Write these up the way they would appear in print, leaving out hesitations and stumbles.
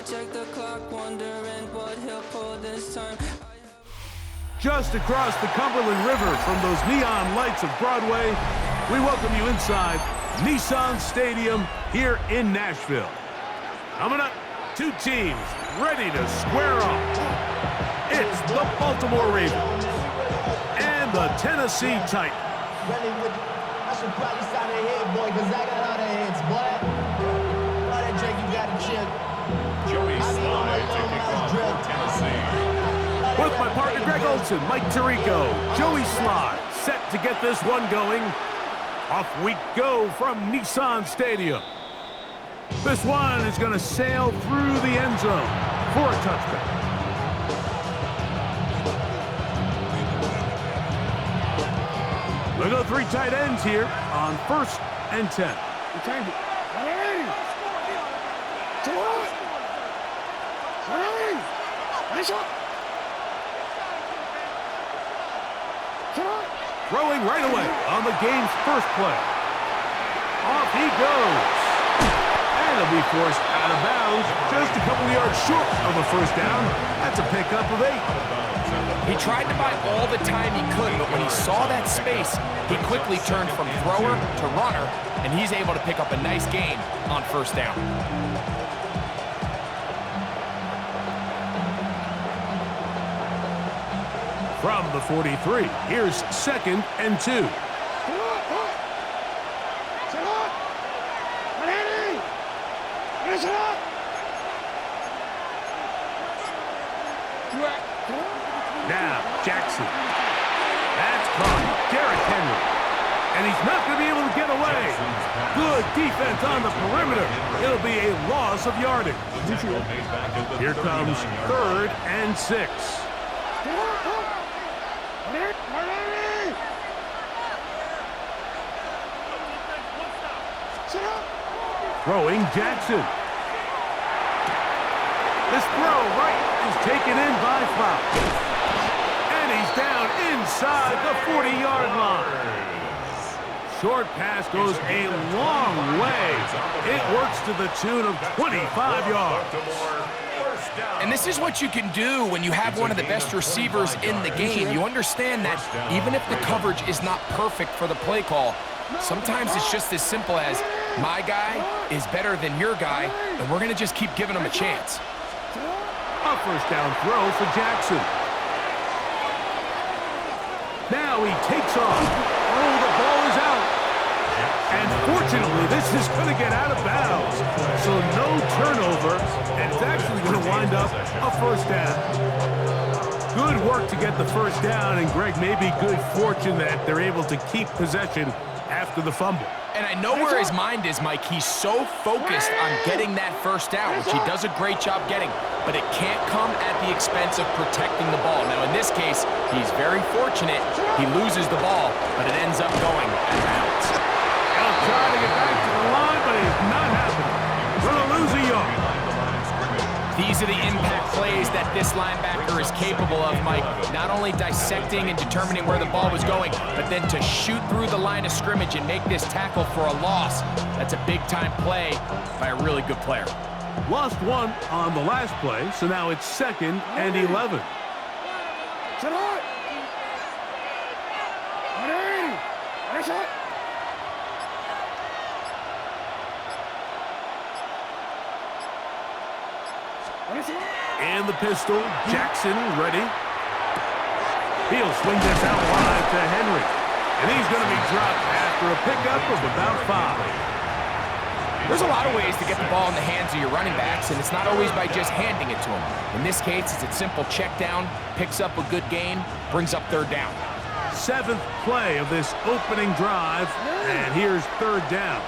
check the clock, wondering what he'll pull this time. Just across the Cumberland River from those neon lights of Broadway, we welcome you inside Nissan Stadium here in Nashville. Coming up, two teams ready to square off. It's the Baltimore Ravens and the Tennessee Titans. I should probably sign a head, boy, because I got all the heads, boy. All that drink you got to chill. Joey Slye to kick off for Tennessee. With my partner Greg Olson, Mike Tirico, Joey Slye set to get this one going. Off we go from Nissan Stadium. This one is going to sail through the end zone for a touchback. We'll go three tight ends here on 1st and 10. Throwing right away on the game's first play. Off he goes. And he'll be forced out of bounds just a couple yards short of a first down. That's a pickup of 8. He tried to buy all the time he could, but when he saw that space, he quickly turned from thrower to runner, and he's able to pick up a nice gain on first down. From the 43, here's 2nd and 2. Now, Jackson. That's caught. Derrick Henry. And he's not going to be able to get away. Good defense on the perimeter. It'll be a loss of yardage. Here comes 3rd and 6. Throwing Jackson. This throw right is taken in by Fox. And he's down inside the 40-yard line. Short pass goes a long way. It works to the tune of 25 yards. And this is what you can do when you have one of the best receivers in the game. You understand that even if the coverage is not perfect for the play call, sometimes it's just as simple as my guy is better than your guy, and we're going to just keep giving him a chance. A first down throw for Jackson. Now he takes off. Oh, the ball is out. And fortunately, this is going to get out of bounds. So no turnover, and it's actually going to wind up a first down. Good work to get the first down, and Greg, maybe good fortune that they're able to keep possession after the fumble. And I know where his mind is, Mike. He's so focused on getting that first down, which he does a great job getting, but it can't come at the expense of protecting the ball. Now, in this case, he's very fortunate. He loses the ball, but it ends up going out of bounds. He'll try to get back to the line, but it's not happening. Going to lose a yard. These are the impact plays that this linebacker is capable of, Mike. Not only dissecting and determining where the ball was going, but then to shoot through the line of scrimmage and make this tackle for a loss. That's a big-time play by a really good player. Lost one on the last play, so now it's 2nd and 11. In the pistol, Jackson ready. He'll swing this out wide to Henry. And he's going to be dropped after a pickup of about 5. There's a lot of ways to get the ball in the hands of your running backs, and it's not always by just handing it to them. In this case, it's a simple check down, picks up a good gain, brings up 3rd down. 7th play of this opening drive, and here's 3rd down.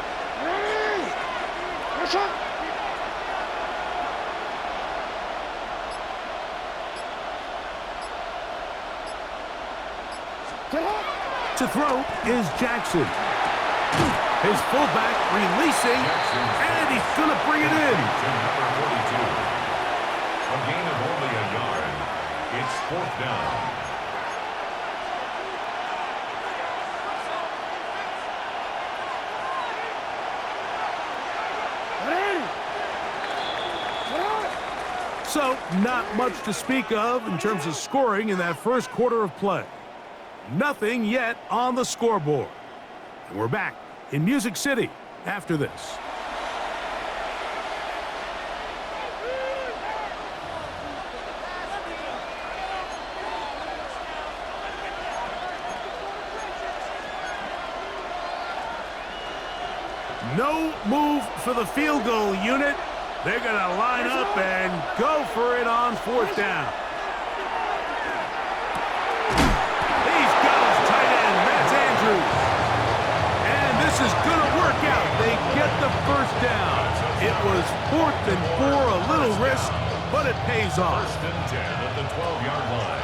To throw is Jackson. His fullback releasing, and he's going to bring it in. A gain of only a yard. It's 4th down. So, not much to speak of in terms of scoring in that first quarter of play. Nothing yet on the scoreboard. And we're back in Music City after this. No move for the field goal unit. They're going to line up and go for it on fourth down. He's got his tight end, that's Andrews. And this is going to work out. They get the first down. It was 4th and 4, a little risk, but it pays off. 1st and 10 at the 12-yard line.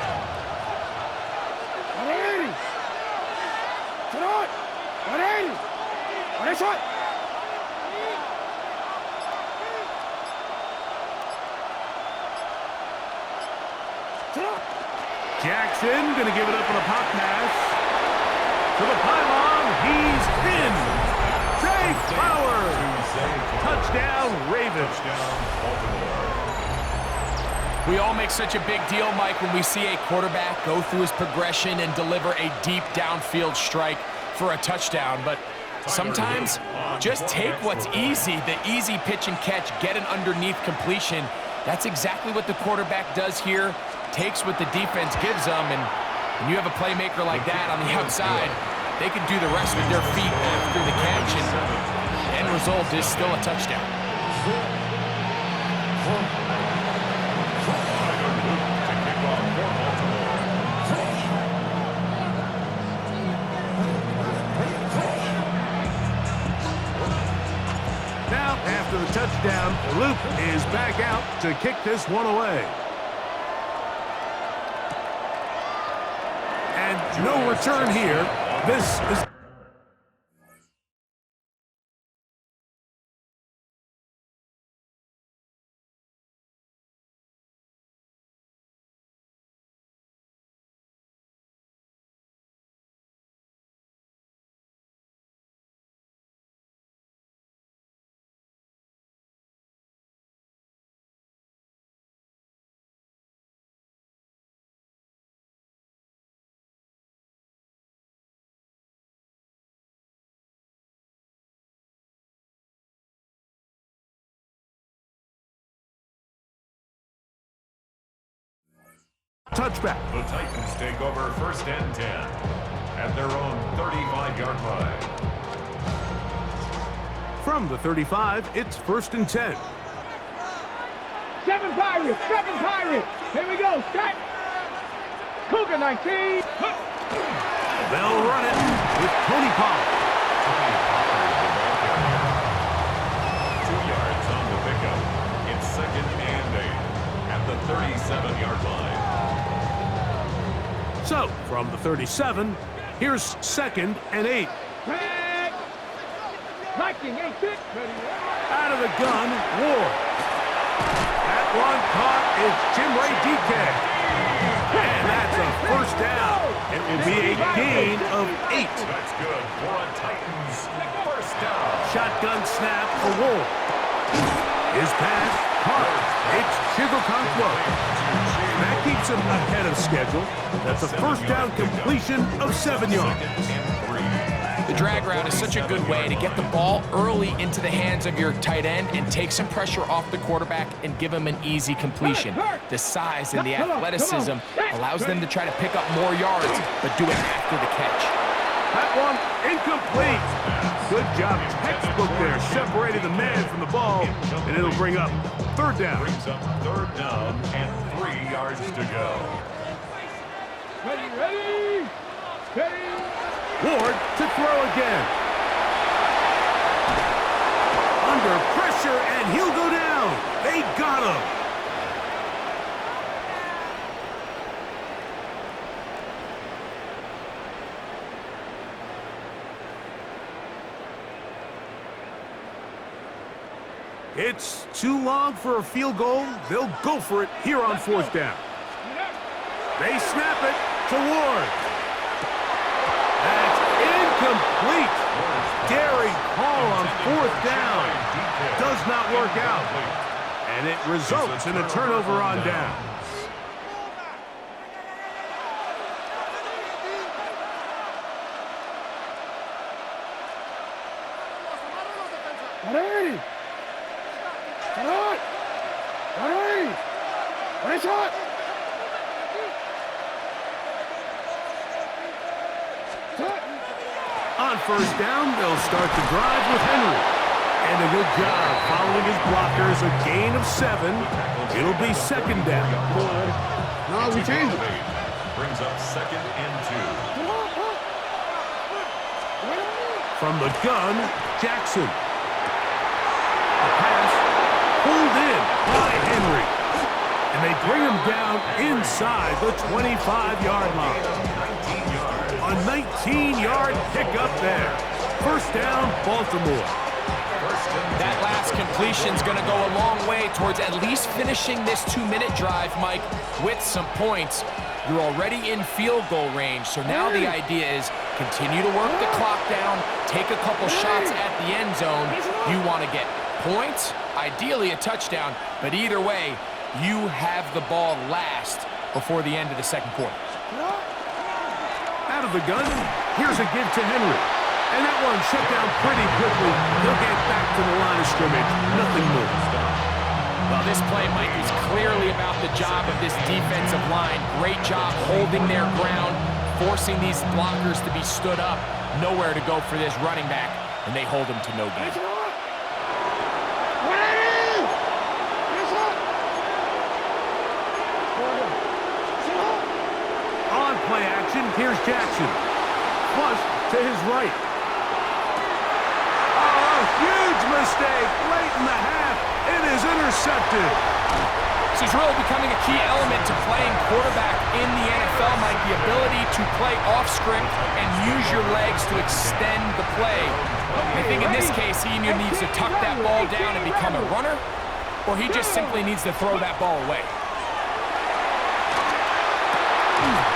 Jackson going to give it up on a pop pass. To the pylon, he's in. Zay Flowers. Touchdown, Ravens. We all make such a big deal, Mike, when we see a quarterback go through his progression and deliver a deep downfield strike for a touchdown. But sometimes just take what's easy, the easy pitch and catch, get an underneath completion. That's exactly what the quarterback does here. Takes what the defense gives them, and when you have a playmaker like that on the outside, they can do the rest with their feet after the catch, and the end result is still a touchdown. Now, after the touchdown, Luke is back out to kick this one away. And no return here. This is... touchback. The Titans take over 1st and 10 at their own 35-yard line. From the 35, it's 1st and 10. 7 Pirates, 7 Pirates. Here we go, set. Cougar 19. They'll run it with Tony Pollard. 2 yards on the pickup. It's 2nd and 8 at the 37-yard line. So, from the 37, here's 2nd and 8. Liking 8 6. Out of the gun, Ward. That one caught is Jim Ray DK. And that's a first down. It will be a gain of 8. That's good for a Titans first down. Shotgun snap for Ward. His pass, caught. It's Chigokonkwo. That keeps him ahead of schedule. That's a first down completion of 7 yards. The drag route is such a good way to get the ball early into the hands of your tight end and take some pressure off the quarterback and give him an easy completion. The size and the athleticism allows them to try to pick up more yards, but do it after the catch. That one incomplete. Good job, textbook there, separating the man from the ball, and it'll bring up 3rd down. Brings up 3rd down and 3 yards to go. Ready. Ward to throw again. Under pressure, and he'll go down. They got him. It's too long for a field goal. They'll go for it here on 4th down. They snap it to Ward. That's incomplete. Daring call on 4th down. Does not work out. And it results in a turnover on down. On first down, they'll start the drive with Henry. And a good job following his blockers, a gain of 7. It'll be second down. No, we changed it. Brings up 2nd and 2. From the gun, Jackson. A pass pulled in by Henry. And they bring him down inside the 25-yard line. A 19-yard pickup there. First down, Baltimore. That last completion's going to go a long way towards at least finishing this 2-minute drive, Mike, with some points. You're already in field goal range, so now the idea is continue to work the clock down, take a couple shots at the end zone. You want to get points, ideally a touchdown, but either way, you have the ball last before the end of the second quarter. Out of the gun, here's a give to Henry. And that one shut down pretty quickly. He'll get back to the line of scrimmage. Nothing moves. Well, this play, Mike, is clearly about the job of this defensive line. Great job holding their ground, forcing these blockers to be stood up. Nowhere to go for this running back, and they hold him to no gain. On play action, here's Jackson. Flush to his right. Oh, huge mistake late in the half. It is intercepted. This is really becoming a key element to playing quarterback in the NFL, Mike, the ability to play off script and use your legs to extend the play. I think in this case, he either needs to tuck that ball down and become a runner, or he just simply needs to throw that ball away.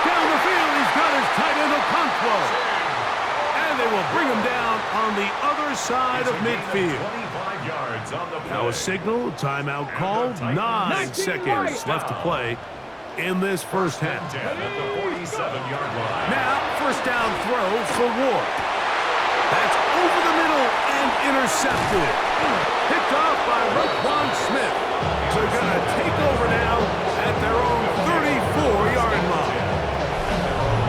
Down the field, he's got his tight end Okonkwo. And they will bring him down on the other side of midfield. Now a signal, timeout called, 9 seconds left to play in this first half. Now, first down throw for Ward. That's over the middle and intercepted. Picked off by Roquan Smith. They're going to take over now at their own 34-yard line.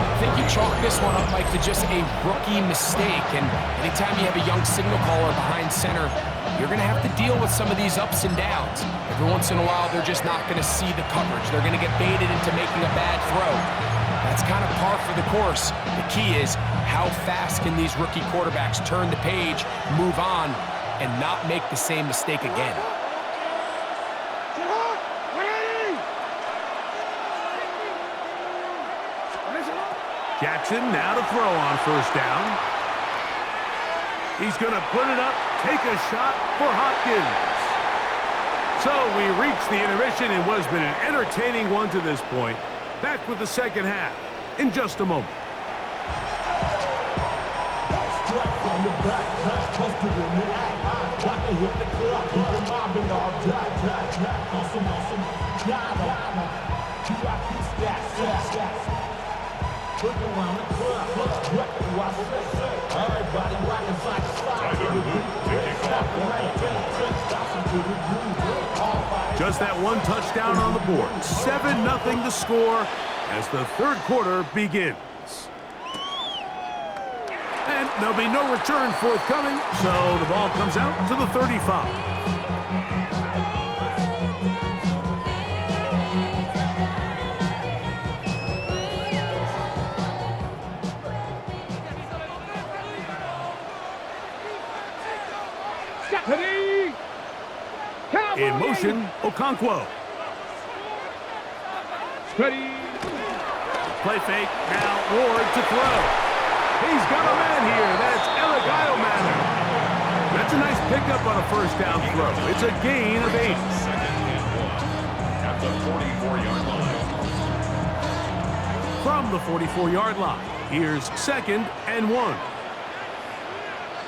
I think you chalk this one up, Mike, to just a rookie mistake. And anytime you have a young signal caller behind center, you're going to have to deal with some of these ups and downs. Every once in a while, they're just not going to see the coverage. They're going to get baited into making a bad throw. That's kind of par for the course. The key is how fast can these rookie quarterbacks turn the page, move on, and not make the same mistake again. Jackson now to throw on first down. He's going to put it up, take a shot for Hopkins. So we reach the intermission in what has been an entertaining one to this point. Back with the second half in just a moment. Just that one touchdown on the board. 7-0 the score as the third quarter begins. And there'll be no return forthcoming, so the ball comes out to the 35. In motion, Okonkwo. Ready. Play fake, now Ward to throw. He's got a man here, that's Eligayo Manor. That's a nice pickup on a first down throw. It's a gain of 8. Second and 1 at the 44-yard line. From the 44-yard line, here's second and 1.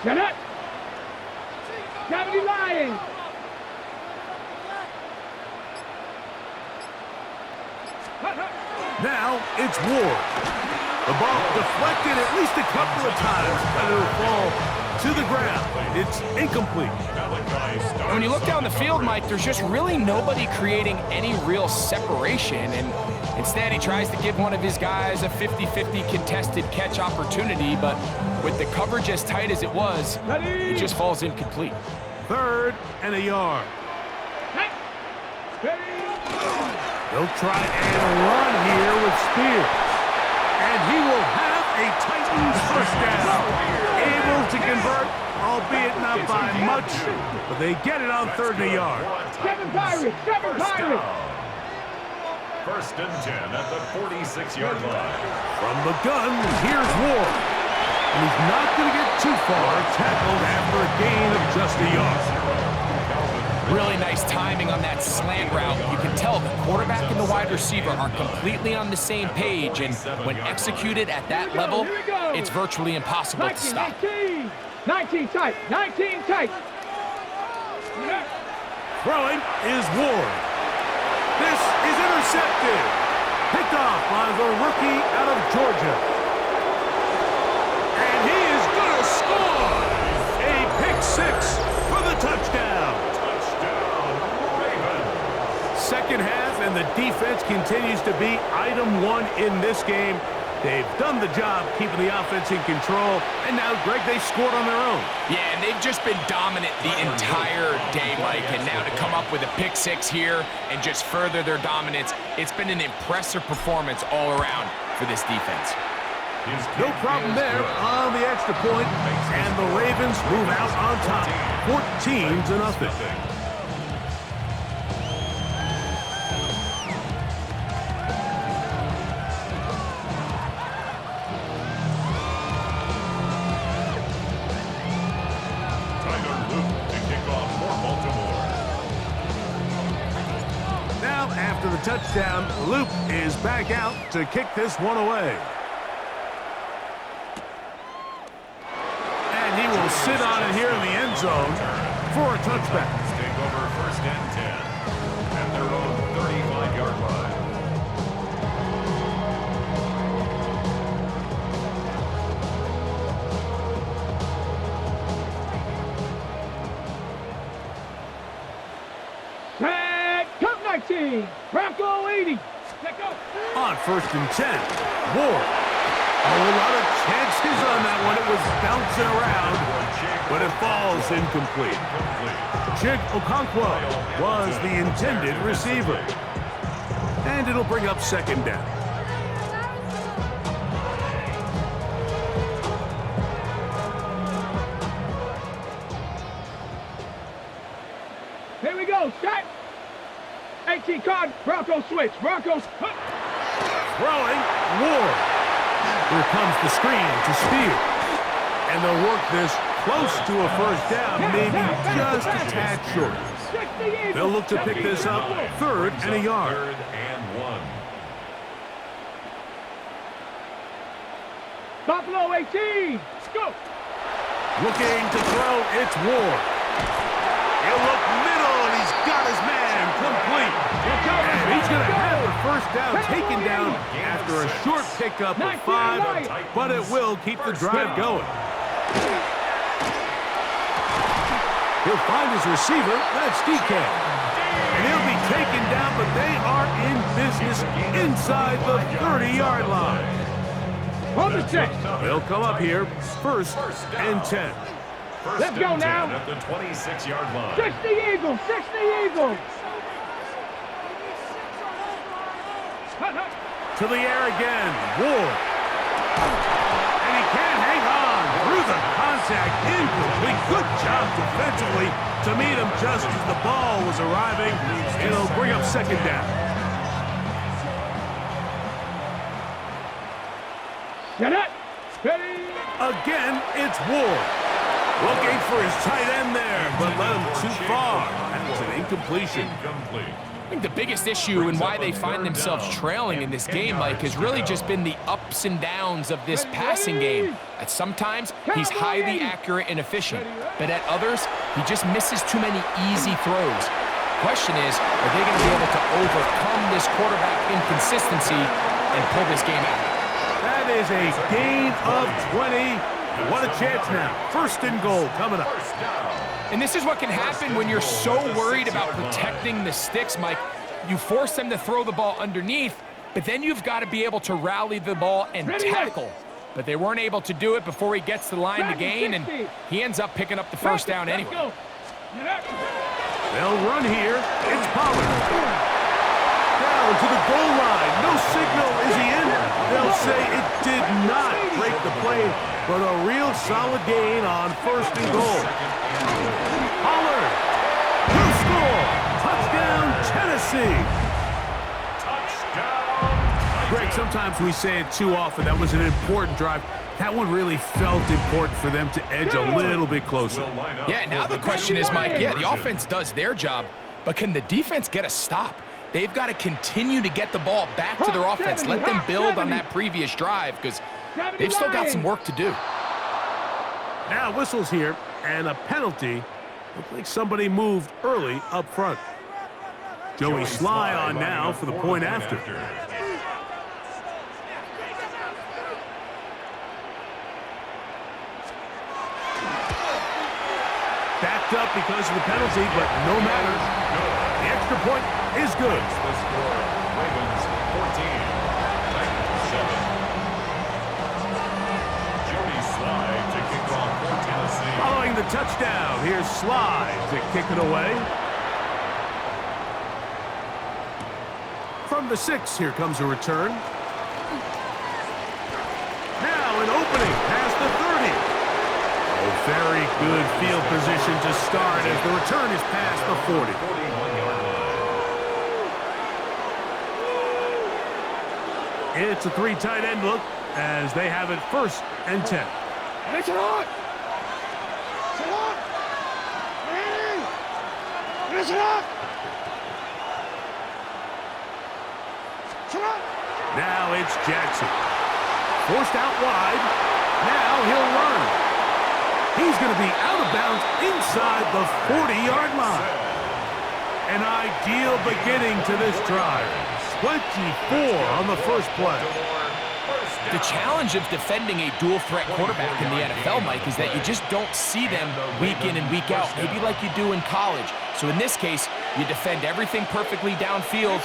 Get it. Cavity Lions. Now it's Ward. The ball deflected at least a couple of times, but it'll fall to the ground. It's incomplete. And when you look down the field, Mike, there's just really nobody creating any real separation. And instead, he tries to give one of his guys a 50-50 contested catch opportunity, but with the coverage as tight as it was, it just falls incomplete. 3rd and a yard. They'll try and run here with Spears. And he will have a Titans first down. Able to convert, albeit not by much, but they get it on 3rd and a yard. 7 Pirates! 7 Pirates! 1st and 10 at the 46-yard line. From the gun, here's Ward. And he's not going to get too far, tackled after a gain of just a yard. Really nice timing on that slant route. You can tell the quarterback and the wide receiver are completely on the same page, and when executed at that level, it's virtually impossible to stop. 19 tight, 19 tight. Throwing is Ward. This is intercepted. Picked off by the rookie out of Georgia. And he is going to score. A pick 6 for the touchdown. Second half, and the defense continues to be item 1 in this game. They've done the job keeping the offense in control, and now, Greg, they scored on their own. Yeah, and they've just been dominant the entire day, Mike, and now to come up with a pick 6 here and just further their dominance, it's been an impressive performance all around for this defense. No problem there on the extra point, and the Ravens move out on top, 14-0. After the touchdown, Luke is back out to kick this one away. And he will sit on it here in the end zone for a touchback. Take over 1st and 10 at their own 35-yard line. Bronco 80. Let go. On 1st and 10, Ward. A whole lot of chances on that one. It was bouncing around, but it falls incomplete. Chig Okonkwo was the intended receiver. And it'll bring up 2nd down. Here we go. Start. 18 card, Bronco switch, Broncos. Throwing, Ward. Here comes the screen to Spears. And they'll work this close to a 1st down, maybe just a tad short. They'll look to pick this up 3rd and a yard. 3rd and 1. Buffalo 18, go. Looking to throw, it's Ward. He'll look middle, and he's got his man complete. And he's going to have the 1st down taken down after a short pickup of 5, but it will keep the drive going. He'll find his receiver, that's DK. And he'll be taken down, but they are in business inside the 30-yard line. Hold the check. They'll come up here, 1st and 10. Let's go now. At the 26-yard line. 60 Eagles, 60 Eagles. To the air again, Ward. And he can't hang on through the contact, incomplete. Good job defensively to meet him just as the ball was arriving. It'll bring up 2nd down. Get it. Ready. Again, it's Ward. Looking for his tight end there, but led him too far. That's an incompletion. I think the biggest issue and why they find themselves trailing in this game, Mike, has really just been the ups and downs of this passing game. At sometimes, he's highly accurate and efficient, but at others, he just misses too many easy throws. Question is, are they going to be able to overcome this quarterback inconsistency and pull this game out. That is a gain of 20. What a chance now. First and goal coming up. And this is what can happen when you're so worried about protecting the sticks, Mike. You force them to throw the ball underneath, but then you've got to be able to rally the ball and tackle. But they weren't able to do it before he gets the line to gain, and he ends up picking up the first down anyway. They'll run here. It's Pollard. Down to the goal line. No signal. Is he in? They'll say it did not break the play, but a real solid gain on first and goal. Pollard will score. Touchdown, Tennessee. Greg, sometimes we say it too often. That was an important drive. That one really felt important for them to edge a little bit closer. Yeah, now the question is, Mike, the offense does their job, but can the defense get a stop? They've got to continue to get the ball back to their offense. Let them build on that previous drive because they've still got some work to do. Now whistles here, and a penalty. Looks like somebody moved early up front. Joey Sly on now for the point after. Backed up because of the penalty, but no matter. The extra point is good. The score, Ravens 14, Titans 7. Jody Slide to kick off for Tennessee. Following the touchdown, here's Slide to kick it away. From the 6, here comes a return. Now an opening past the 30. Very good field position to start as the return is past the 40. 41-yard line. It's a 3 tight end look as they have it first and 10. Now it's Jackson. Forced out wide. Now he'll run. He's going to be out of bounds inside the 40-yard line. An ideal beginning to this drive. 24 on the first play. The challenge of defending a dual-threat quarterback in the NFL, Mike, is that you just don't see them week in and week out, maybe like you do in college. So in this case, you defend everything perfectly downfield,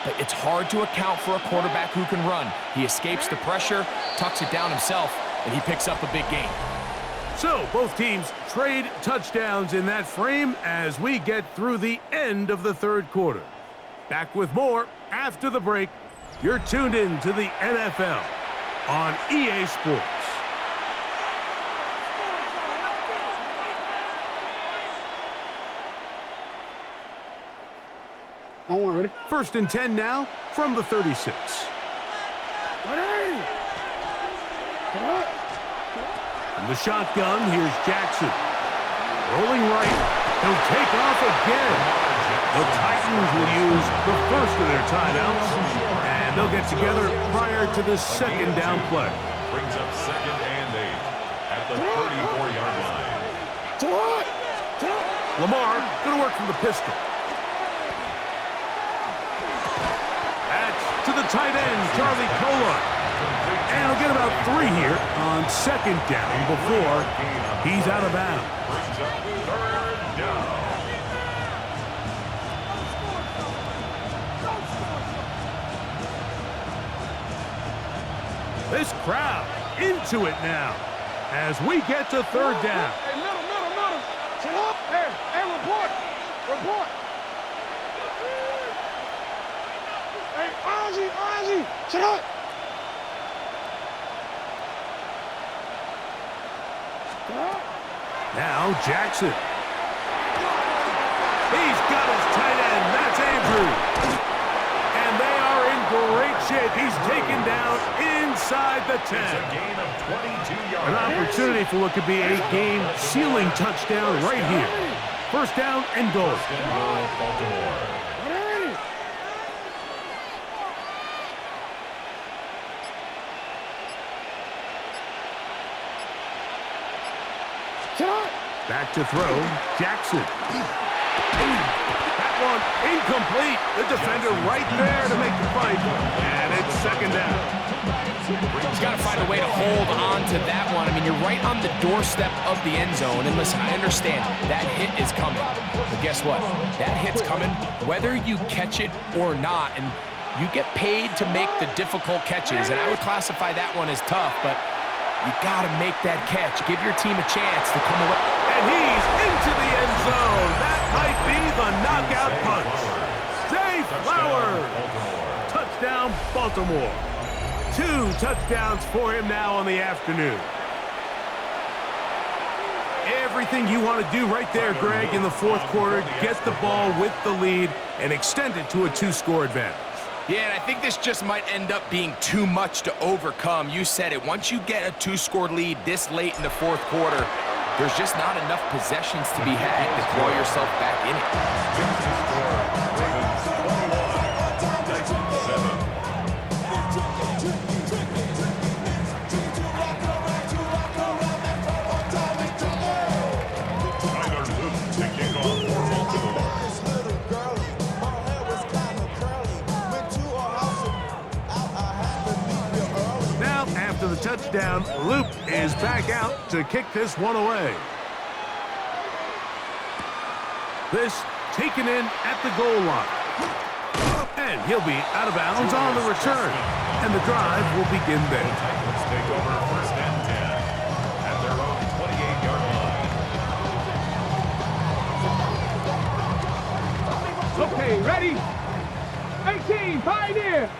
but it's hard to account for a quarterback who can run. He escapes the pressure, tucks it down himself, and he picks up a big gain. So both teams trade touchdowns in that frame as we get through the end of the third quarter. Back with more after the break. You're tuned in to the NFL on EA Sports. First and 10 now from the 36. From the shotgun, here's Jackson. Rolling right. He'll take off again. The Titans will use the first of their timeouts, and they'll get together prior to the second down play. Brings up 2nd and 8 at the 34-yard line. Lamar going to work from the pistol. That's to the tight end, Charlie Kolar. And he'll get about 3 here on second down before he's out of bounds. Brings up 3rd down. This crowd into it now as we get to 3rd down. Hey, middle. Sit up. Hey, report. Hey, Ozzy, sit up. Now Jackson. He's got his tight end. That's Andrew. And they are in great shape. He's taken down inside the 10. A gain of 22 yards. An opportunity for what could be a game-sealing touchdown right here. First down and goal. First and goal, Baltimore. Back to throw, Jackson. Back one incomplete. The defender right there to make the fight, and it's second down. He's got to find a way to hold on to that one. I mean, you're right on the doorstep of the end zone. And listen, I understand that hit is coming. But guess what? That hit's coming whether you catch it or not. And you get paid to make the difficult catches. And I would classify that one as tough, but you got to make that catch. Give your team a chance to come away. And he's into the end zone. That might be the knockout punch. Zay Flowers. Touchdown, Baltimore. 2 touchdowns for him now on the afternoon. Everything you want to do right there, Greg, in the fourth quarter, get the ball with the lead and extend it to a 2-score advantage. Yeah, and I think this just might end up being too much to overcome. You said it. Once you get a 2-score lead this late in the fourth quarter, there's just not enough possessions to be had to claw yourself back in it. After the touchdown, Luke is back out to kick this one away. This taken in at the goal line. And he'll be out of bounds on the return. And the drive will begin there. Let's take over first and 10 at their own 28-yard line. Okay, ready? 18, Pioneer.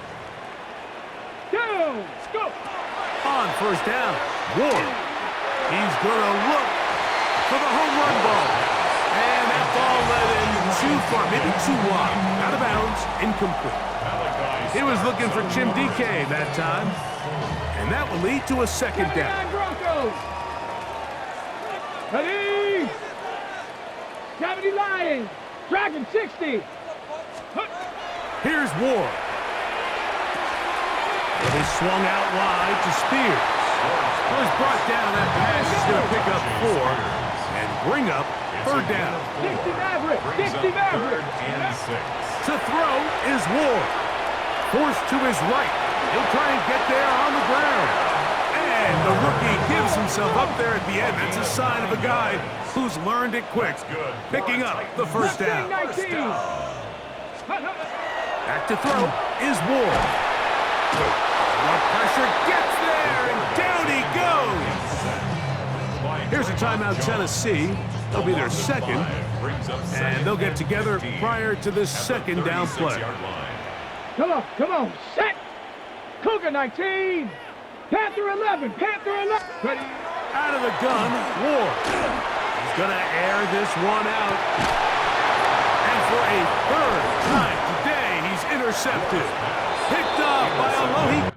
Down, go. On first down, Ward. He's going to look for the home run ball. And that ball led in too far, maybe too wide. Out of bounds, incomplete. He was looking for Jim DK that time. And that will lead to a second down. Broncos. Ready? 70 Lions. Dragon 60. Here's Ward. It is swung out wide to Spears. Was brought down. That pass is going to pick up 4 and bring up third down. 60 Maverick. 60 Maverick. To throw is Ward. Forced to his right. He'll try and get there on the ground. And the rookie gives himself up there at the end. That's a sign of a guy who's learned it quick. Picking up the first down. Back to throw is Ward. What pressure gets there, and down he goes. Here's a timeout, Tennessee. They'll be their second, and they'll get together prior to this second down play. Come on, set. Cougar 19. Panther 11, Panther 11. Ready? Out of the gun, Ward. He's going to air this one out. And for a third time today, he's intercepted. Picked off by Alohi